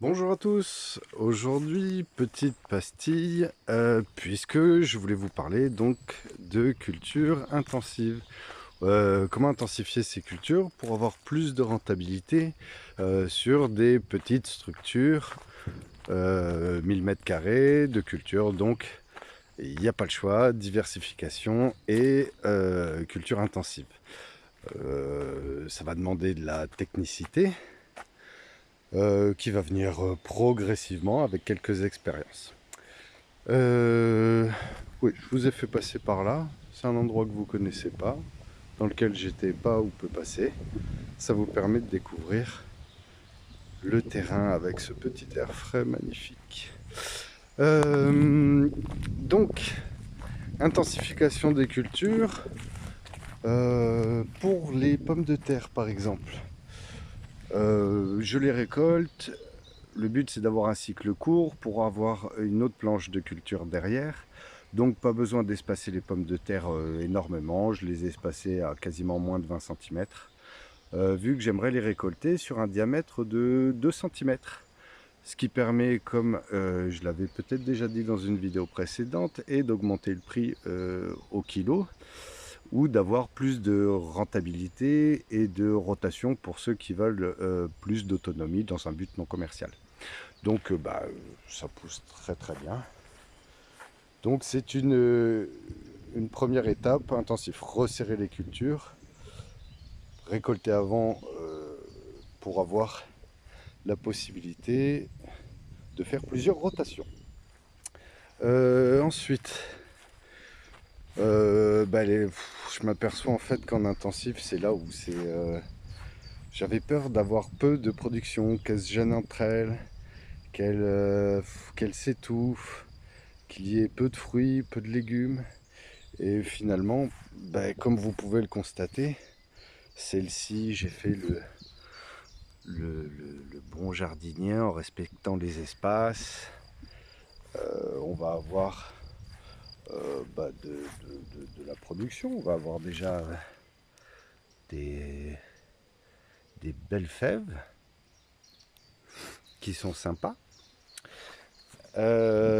Bonjour à tous, aujourd'hui petite pastille puisque je voulais vous parler donc de culture intensive. Comment intensifier ces cultures pour avoir plus de rentabilité sur des petites structures, 1000 mètres carrés de culture, donc il n'y a pas le choix, diversification et culture intensive. Ça va demander de la technicité, qui va venir progressivement avec quelques expériences. Oui, je vous ai fait passer par là. C'est un endroit que vous connaissez pas, dans lequel j'étais pas ou peu passer. Ça vous permet de découvrir le terrain avec ce petit air frais magnifique. Donc, intensification des cultures pour les pommes de terre par exemple. Je les récolte. Le but, c'est d'avoir un cycle court pour avoir une autre planche de culture derrière. Donc pas besoin d'espacer les pommes de terre énormément. Je les ai espacées à quasiment moins de 20 cm. Vu que j'aimerais les récolter sur un diamètre de 2 cm. Ce qui permet, comme je l'avais peut-être déjà dit dans une vidéo précédente, et d'augmenter le prix au kilo, ou d'avoir plus de rentabilité et de rotation pour ceux qui veulent plus d'autonomie dans un but non commercial. Donc ça pousse très très bien. Donc c'est une première étape intensive. Resserrer les cultures, récolter avant pour avoir la possibilité de faire plusieurs rotations. Ensuite, je m'aperçois en fait qu'en intensif, c'est là où c'est... j'avais peur d'avoir peu de production, qu'elles se gênent entre elles, qu'elles s'étouffent, qu'il y ait peu de fruits, peu de légumes. Et finalement, comme vous pouvez le constater, celle-ci, j'ai fait le bon jardinier en respectant les espaces. On va avoir de la production. On va avoir déjà des, des belles fèves qui sont sympas.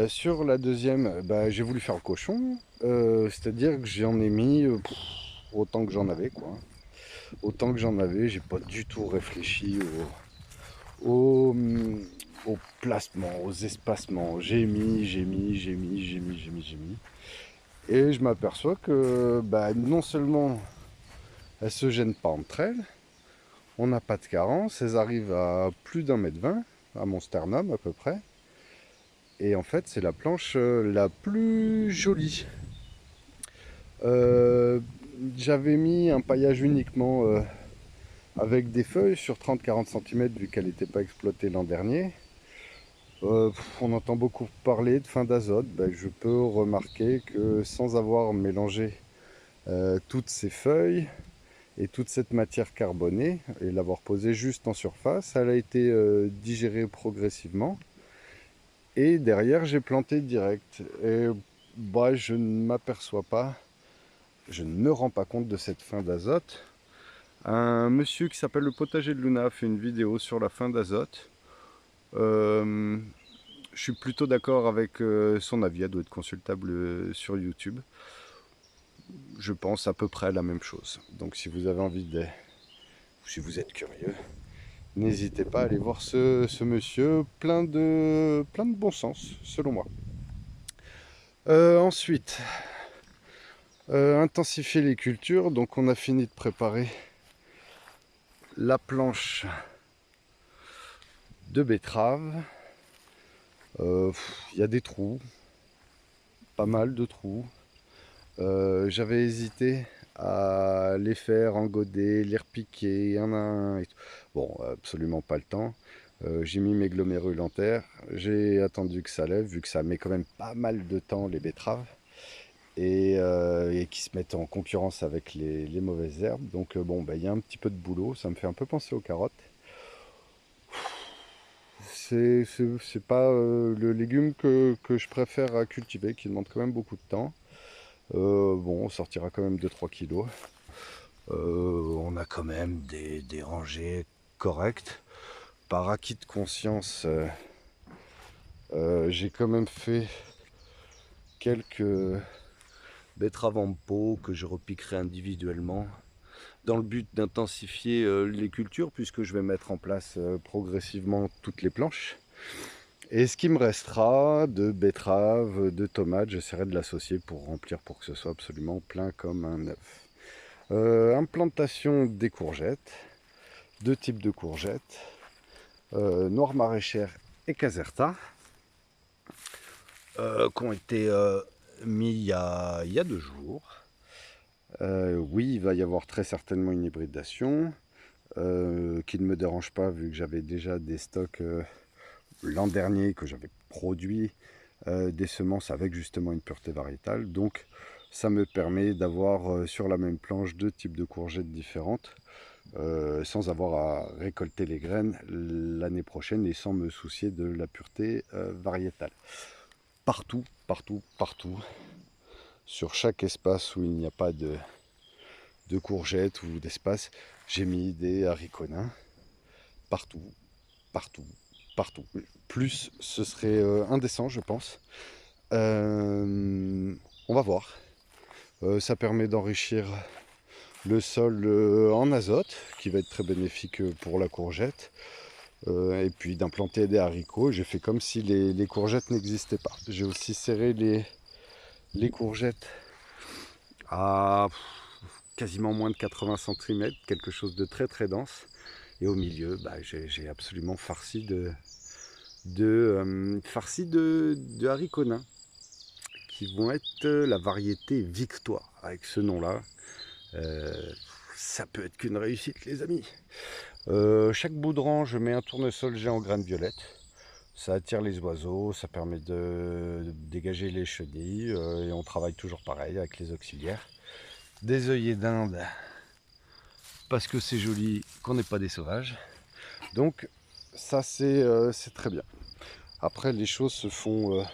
Sur la deuxième, j'ai voulu faire le cochon. C'est-à-dire que j'en ai mis autant que j'en avais, quoi. Autant que j'en avais, j'ai pas du tout réfléchi au, au placement, aux espacements. J'ai mis. Et je m'aperçois que non seulement elles se gênent pas entre elles, on n'a pas de carence, elles arrivent à plus d'1,20 m, à mon sternum à peu près. Et en fait, c'est la planche la plus jolie. Euh, J'avais mis un paillage uniquement avec des feuilles sur 30-40 cm vu qu'elle n'était pas exploitée l'an dernier. On entend beaucoup parler de fin d'azote. Je peux remarquer que sans avoir mélangé toutes ces feuilles et toute cette matière carbonée et l'avoir posée juste en surface, elle a été digérée progressivement. Et derrière, j'ai planté direct. Et je ne m'aperçois pas, je ne me rends pas compte de cette fin d'azote. Un monsieur qui s'appelle le potager de Luna a fait une vidéo sur la fin d'azote. Euh, je suis plutôt d'accord avec son avis, elle doit être consultable sur YouTube. Je pense à peu près la même chose. Donc si vous avez envie de... si vous êtes curieux, n'hésitez pas à aller voir ce monsieur, plein de bon sens, selon moi. Ensuite, intensifier les cultures. Donc on a fini de préparer la planche de betterave. Il y a des trous, pas mal de trous. J'avais hésité à les faire engoder, les repiquer, un à un. Et tout. Bon, absolument pas le temps. J'ai mis mes glomérules en terre. J'ai attendu que ça lève, vu que ça met quand même pas mal de temps les betteraves. Et qui se mettent en concurrence avec les mauvaises herbes. Donc il y a un petit peu de boulot. Ça me fait un peu penser aux carottes. C'est pas le légume que je préfère à cultiver, qui demande quand même beaucoup de temps. On sortira quand même 2-3 kilos. On a quand même des rangées correctes. par acquis de conscience, j'ai quand même fait quelques betteraves en pot que je repiquerai individuellement dans le but d'intensifier les cultures, puisque je vais mettre en place progressivement toutes les planches. Et ce qui me restera de betteraves, de tomates, j'essaierai de l'associer pour remplir, pour que ce soit absolument plein comme un œuf. Implantation des courgettes, deux types de courgettes, noire maraîchère et caserta, qui ont été mis il y a 2 jours. Oui, il va y avoir très certainement une hybridation qui ne me dérange pas, vu que j'avais déjà des stocks l'an dernier, que j'avais produit des semences avec justement une pureté variétale. Donc ça me permet d'avoir sur la même planche deux types de courgettes différentes, sans avoir à récolter les graines l'année prochaine et sans me soucier de la pureté variétale. Partout, partout, partout, sur chaque espace où il n'y a pas de courgettes ou d'espace, j'ai mis des haricots nains. Partout, partout, partout. Plus, ce serait indécent, je pense. On va voir. Ça permet d'enrichir le sol en azote, qui va être très bénéfique pour la courgette. Et puis d'implanter des haricots. J'ai fait comme si les courgettes n'existaient pas. J'ai aussi serré les courgettes à quasiment moins de 80 cm, quelque chose de très très dense. Et au milieu, j'ai absolument farci de haricots nains, qui vont être la variété Victoire. Avec ce nom-là, ça peut être qu'une réussite, les amis. Chaque bout de rang, je mets un tournesol géant graines violettes. Ça attire les oiseaux, ça permet de dégager les chenilles, et on travaille toujours pareil avec les auxiliaires. Des œillets d'Inde, parce que c'est joli qu'on n'ait pas des sauvages. Donc ça c'est très bien. Après les choses se font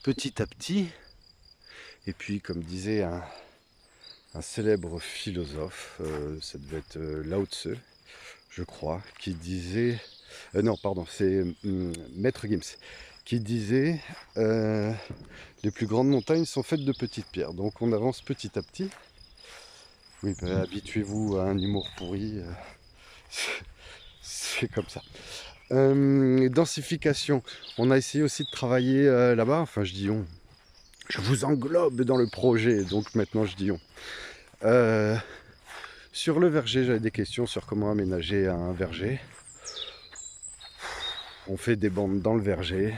petit à petit. Et puis comme disait un célèbre philosophe, ça devait être Lao Tse, je crois, qui disait... non, pardon, c'est Maître Gims, qui disait les plus grandes montagnes sont faites de petites pierres. Donc on avance petit à petit. Oui, habituez-vous à un humour pourri, c'est comme ça. Densification, on a essayé aussi de travailler là-bas, enfin je dis on, je vous englobe dans le projet, donc maintenant je dis on. Sur le verger, j'avais des questions sur comment aménager un verger. On fait des bandes dans le verger,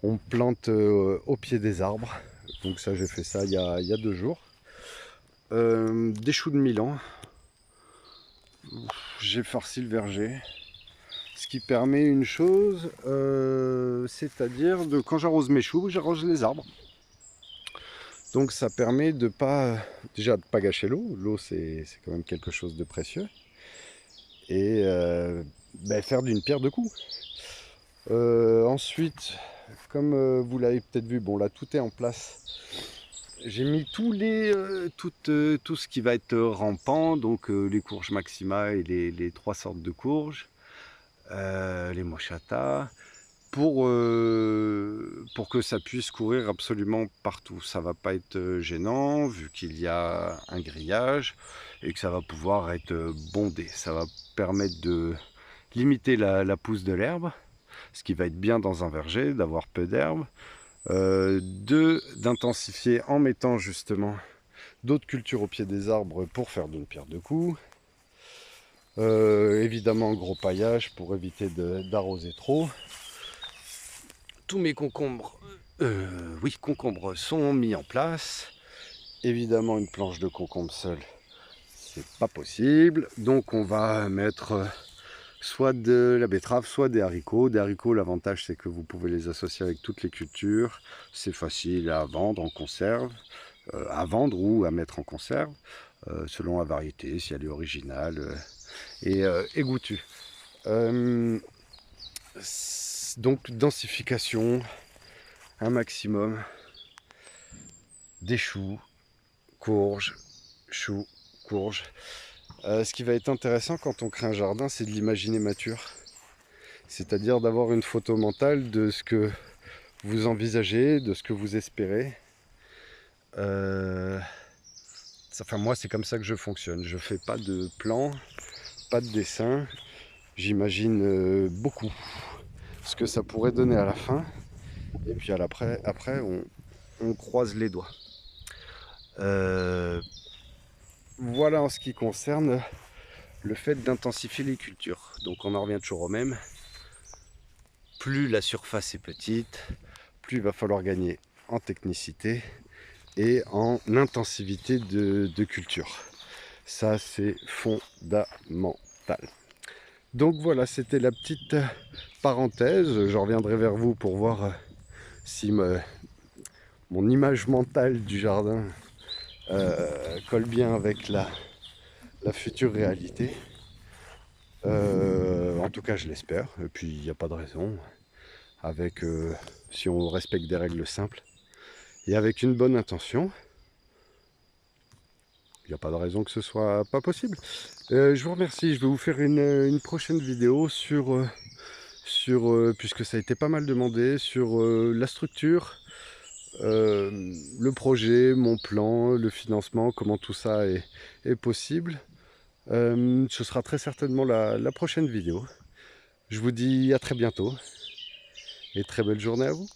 on plante au pied des arbres, donc ça j'ai fait ça il y a 2 jours. Des choux de Milan, j'ai farci le verger, ce qui permet une chose, c'est-à-dire de quand j'arrose mes choux, j'arrose les arbres. Donc ça permet de pas, déjà de pas gâcher l'eau. L'eau c'est quand même quelque chose de précieux. Et faire d'une pierre deux coups. Ensuite, comme vous l'avez peut-être vu, bon là tout est en place. J'ai mis tout ce qui va être rampant, donc les courges maxima et les 3 sortes de courges, les mochata, pour que ça puisse courir absolument partout. Ça va pas être gênant vu qu'il y a un grillage et que ça va pouvoir être bondé. Ça va permettre de limiter la pousse de l'herbe, ce qui va être bien dans un verger, d'avoir peu d'herbe. D'intensifier en mettant justement d'autres cultures au pied des arbres pour faire d'une pierre deux coups. Évidemment gros paillage pour éviter d'arroser trop. Tous mes concombres, concombres sont mis en place. Évidemment une planche de concombre seule, c'est pas possible. Donc on va mettre soit de la betterave, soit des haricots. Des haricots, l'avantage c'est que vous pouvez les associer avec toutes les cultures. C'est facile à vendre en conserve, à vendre ou à mettre en conserve, selon la variété, si elle est originale et goûtue. Donc densification, un maximum, des choux, courges, choux, courges. Ce qui va être intéressant quand on crée un jardin, c'est de l'imaginer mature. c'est-à-dire d'avoir une photo mentale de ce que vous envisagez, de ce que vous espérez. Enfin, moi, c'est comme ça que je fonctionne. Je fais pas de plan, pas de dessin. J'imagine beaucoup ce que ça pourrait donner à la fin. Et puis après on croise les doigts. Voilà en ce qui concerne le fait d'intensifier les cultures. Donc on en revient toujours au même. Plus la surface est petite, plus il va falloir gagner en technicité et en intensivité de culture. Ça, c'est fondamental. Donc voilà, c'était la petite parenthèse. Je reviendrai vers vous pour voir si mon image mentale du jardin colle bien avec la future réalité. En tout cas, je l'espère. Et puis, il n'y a pas de raison. Avec, si on respecte des règles simples et avec une bonne intention, il n'y a pas de raison que ce soit pas possible. Je vous remercie. Je vais vous faire une prochaine vidéo puisque ça a été pas mal demandé, sur la structure, le projet, mon plan, le financement, comment tout ça est possible. Ce sera très certainement la prochaine vidéo. Je vous dis à très bientôt et très belle journée à vous.